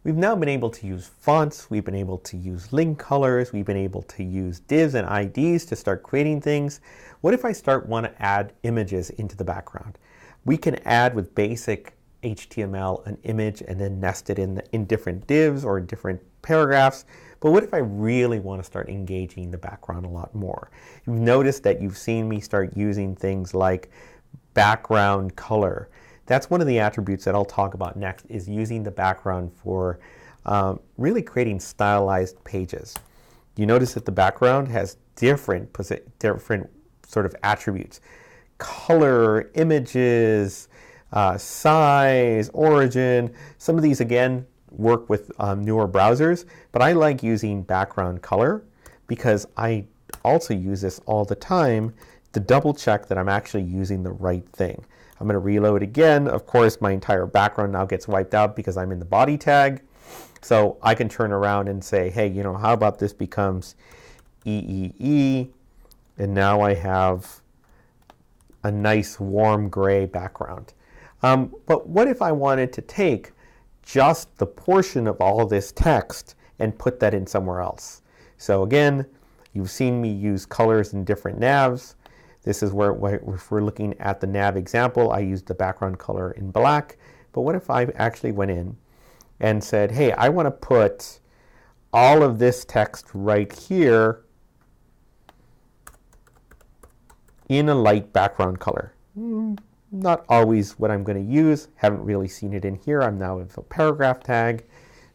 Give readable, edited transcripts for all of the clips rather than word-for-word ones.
We've now been able to use fonts, we've been able to use link colors, we've been able to use divs and IDs to start creating things. What if I want to add images into the background? We can add with basic HTML an image and then nest it in different divs or in different paragraphs. But what if I really want to start engaging the background a lot more? You've noticed that you've seen me start using things like background color. That's one of the attributes that I'll talk about next, is using the background for really creating stylized pages. You notice that the background has different sort of attributes. Color, images, size, origin. Some of these, again, work with newer browsers, but I like using background color because I also use this all the time to double check that I'm actually using the right thing. I'm going to reload again. Of course, my entire background now gets wiped out because I'm in the body tag. So I can turn around and say, hey, how about this becomes EEE? And now I have a nice warm gray background. But what if I wanted to take just the portion of all this text and put that in somewhere else? So again, you've seen me use colors in different navs. This is where, if we're looking at the nav example, I used the background color in black. But what if I actually went in and said, hey, I want to put all of this text right here in a light background color? Not always what I'm going to use. Haven't really seen it in here. I'm now with a paragraph tag.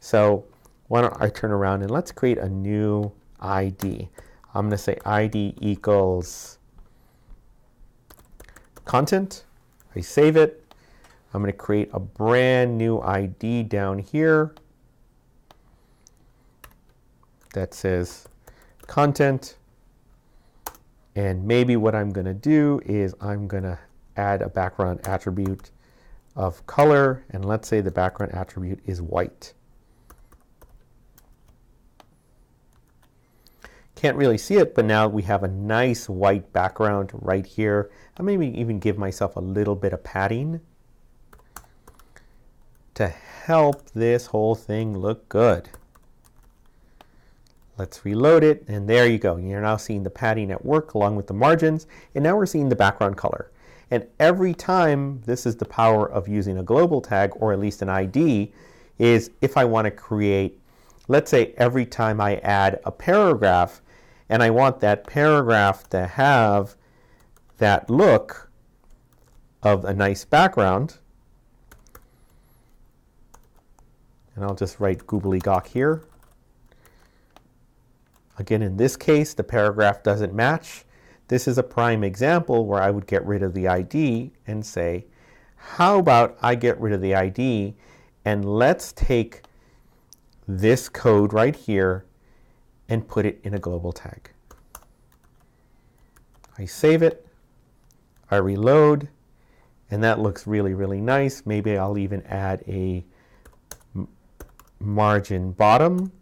So why don't I turn around and let's create a new ID. I'm going to say ID equals content. I save it. I'm going to create a brand new ID down here that says content. And maybe what I'm going to do is I'm going to add a background attribute of color. And let's say the background attribute is white. Can't really see it, but now we have a nice white background right here. I maybe even give myself a little bit of padding to help this whole thing look good. Let's reload it, and there you go. You're now seeing the padding at work along with the margins, and now we're seeing the background color. And every time, this is the power of using a global tag, or at least an ID, is if I want to create, let's say every time I add a paragraph, and I want that paragraph to have that look of a nice background. And I'll just write gobbledygook here. Again, in this case, the paragraph doesn't match. This is a prime example where I would get rid of the ID and say, how about I get rid of the ID and let's take this code right here and put it in a global tag. I save it, I reload, and that looks really, really nice. Maybe I'll even add a margin bottom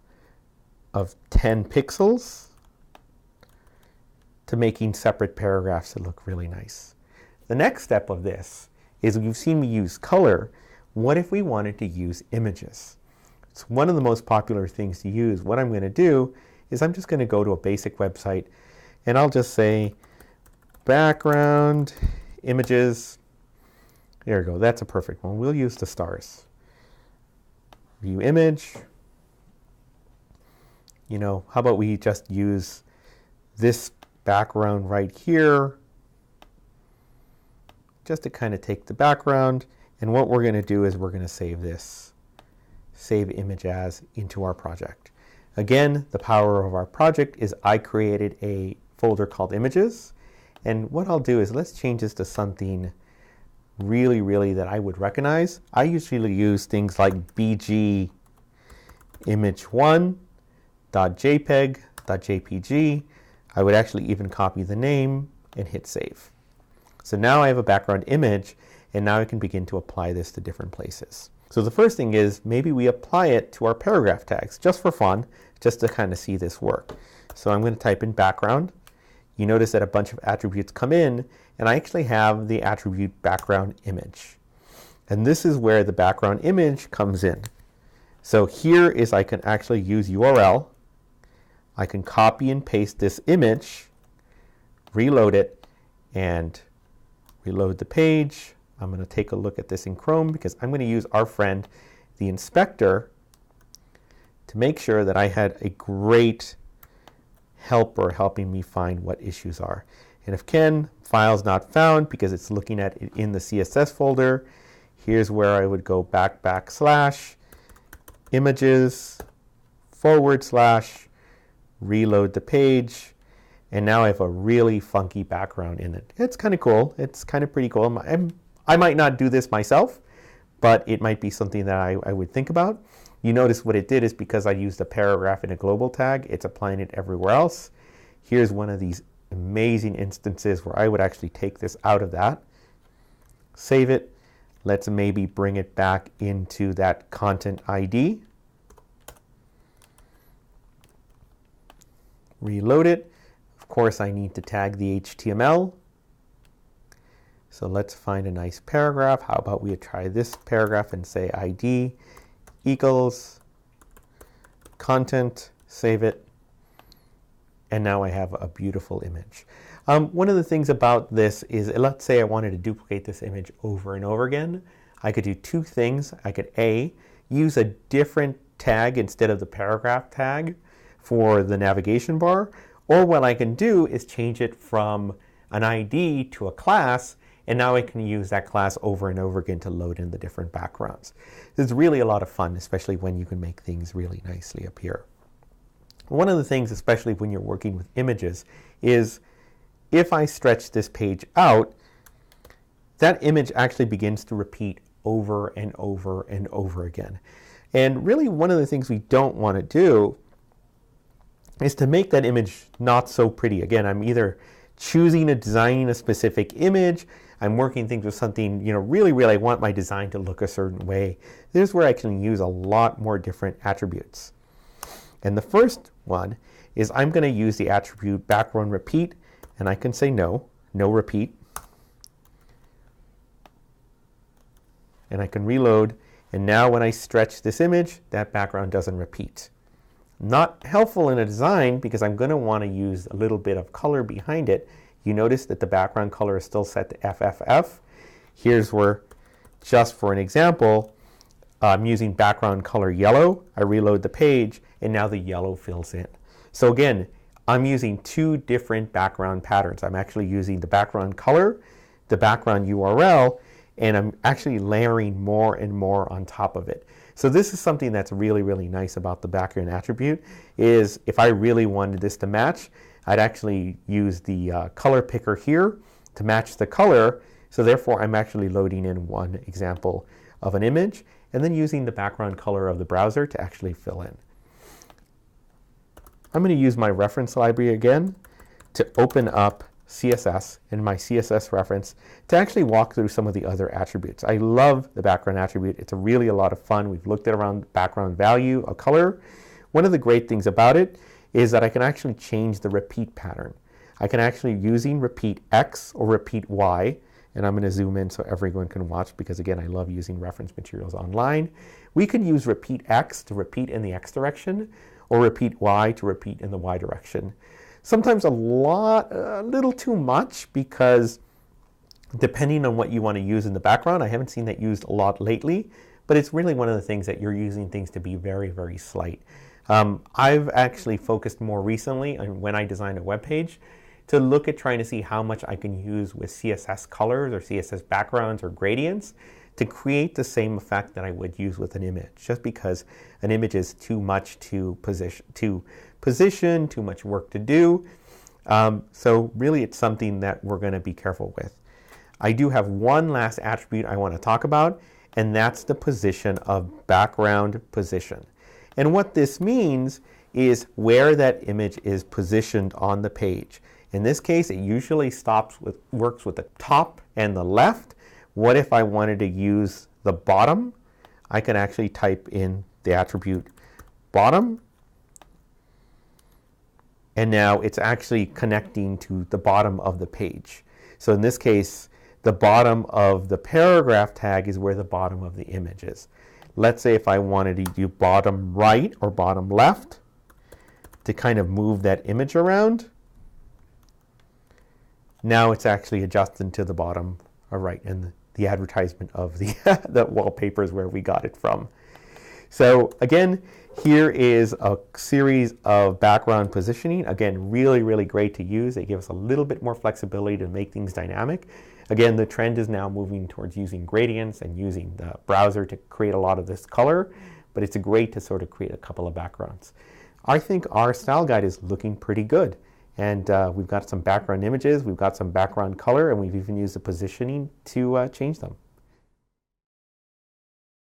of 10 pixels to making separate paragraphs that look really nice. The next step of this is, you've seen me use color. What if we wanted to use images? It's one of the most popular things to use. What I'm going to do is I'm just going to go to a basic website and I'll just say background images. There we go. That's a perfect one. We'll use the stars. View image. How about we just use this background right here just to kind of take the background. And what we're going to do is we're going to save this. Save image as into our project. Again, the power of our project is I created a folder called images. And what I'll do is let's change this to something really, really that I would recognize. I usually use things like bg image1.jpg.jpg. I would actually even copy the name and hit save. So now I have a background image, and now I can begin to apply this to different places. So the first thing is maybe we apply it to our paragraph tags just for fun, just to kind of see this work. So I'm going to type in background. You notice that a bunch of attributes come in, and I actually have the attribute background image. And this is where the background image comes in. So here is I can actually use URL. I can copy and paste this image, reload it, and reload the page. I'm going to take a look at this in Chrome because I'm going to use our friend, the inspector, to make sure that I had a great helper helping me find what issues are. And if Ken, file's not found because it's looking at it in the CSS folder, here's where I would go // images / reload the page. And now I have a really funky background in it. It's kind of cool. It's kind of pretty cool. I might not do this myself, but it might be something that I would think about. You notice what it did is because I used a paragraph in a global tag, it's applying it everywhere else. Here's one of these amazing instances where I would actually take this out of that, save it. Let's maybe bring it back into that content ID. Reload it. Of course, I need to tag the HTML. So let's find a nice paragraph. How about we try this paragraph and say ID equals content, save it, and now I have a beautiful image. One of the things about this is, let's say I wanted to duplicate this image over and over again. I could do two things. I could A, use a different tag instead of the paragraph tag for the navigation bar, or what I can do is change it from an ID to a class, and now I can use that class over and over again to load in the different backgrounds. It's really a lot of fun, especially when you can make things really nicely appear. One of the things, especially when you're working with images, is if I stretch this page out, that image actually begins to repeat over and over and over again. And really one of the things we don't want to do is to make that image not so pretty. Again, I'm either choosing to design a specific image, I'm working things with something, really I want my design to look a certain way. This is where I can use a lot more different attributes. And the first one is I'm going to use the attribute background repeat, and I can say no repeat. And I can reload, and now when I stretch this image, that background doesn't repeat. Not helpful in a design because I'm going to want to use a little bit of color behind it. You notice that the background color is still set to FFF. Here's where, just for an example, I'm using background color yellow. I reload the page, and now the yellow fills in. So again, I'm using two different background patterns. I'm actually using the background color, the background URL, and I'm actually layering more and more on top of it. So this is something that's really nice about the background attribute, is if I really wanted this to match, I'd actually use the color picker here to match the color. So therefore, I'm actually loading in one example of an image and then using the background color of the browser to actually fill in. I'm going to use my reference library again to open up CSS and my CSS reference to actually walk through some of the other attributes. I love the background attribute. It's really a lot of fun. We've looked at around background value, a color. One of the great things about it is that I can actually change the repeat pattern. I can actually, using repeat X or repeat Y, and I'm going to zoom in so everyone can watch because again, I love using reference materials online. We can use repeat X to repeat in the X direction or repeat Y to repeat in the Y direction. Sometimes a little too much because depending on what you want to use in the background, I haven't seen that used a lot lately, but it's really one of the things that you're using things to be very slight. I've actually focused more recently on when I design a web page to look at trying to see how much I can use with CSS colors or CSS backgrounds or gradients to create the same effect that I would use with an image, just because an image is too much to position, too much work to do. So really it's something that we're going to be careful with. I do have one last attribute I want to talk about, and that's the position of background position. And what this means is where that image is positioned on the page. In this case, it usually works with the top and the left. What if I wanted to use the bottom? I can actually type in the attribute bottom, and now it's actually connecting to the bottom of the page. So in this case, the bottom of the paragraph tag is where the bottom of the image is. Let's say if I wanted to do bottom right or bottom left to kind of move that image around, now it's actually adjusted to the bottom right and the advertisement of the, the wallpapers where we got it from. So again, here is a series of background positioning. Again, really, really great to use. They give us a little bit more flexibility to make things dynamic. Again, the trend is now moving towards using gradients and using the browser to create a lot of this color, but it's great to sort of create a couple of backgrounds. I think our style guide is looking pretty good. And we've got some background images, we've got some background color, and we've even used the positioning to change them.